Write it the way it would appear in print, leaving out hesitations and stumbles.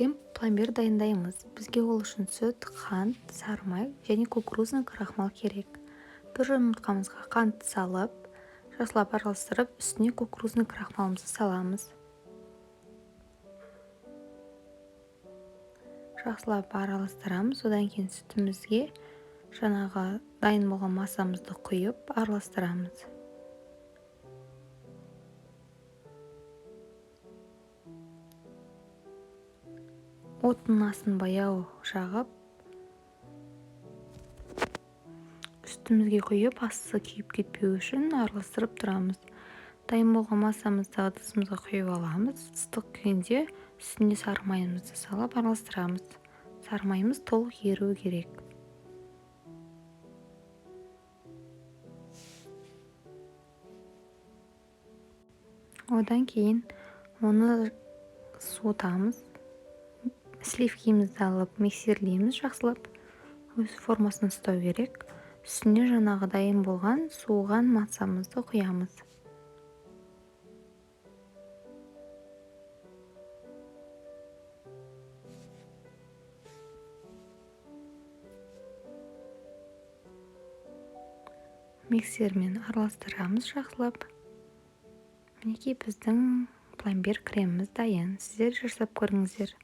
крем пломбир дайындаймыз. Бізге ол үшін сүт, қант, сары май және кукурузный крахмал керек. Бір жұмыртқамызға қант салып, жақсылап араластырып, үстіне кукурузный крахмалымызды саламыз. Жақсылап араластырамыз. Одан кейін сүтімізге жаңағы дайын болған массамызды құйып араластырамыз. Оттың астын баяу жағып, үстімізге құйып, асты күйіп кетпеу үшін араластырып тұрамыз. Дайын болған массамызды ыдысымызға құйып аламыз. Ыстық күйінде үстіне сары майымызды салып араластырамыз. Сары майымыз толық еруі керек. Одан кейін оны суытамыз. Сливкимізді алып миксерлейміз жақсылап. Өз формасын ұстау керек. Үстіне жаңағы дайын болған суыған массамызды құямыз. Миксермен араластырамыз жақсылап. Мінекей біздің пломбир креміміз дайын. Сіздер жасап көріңіздер.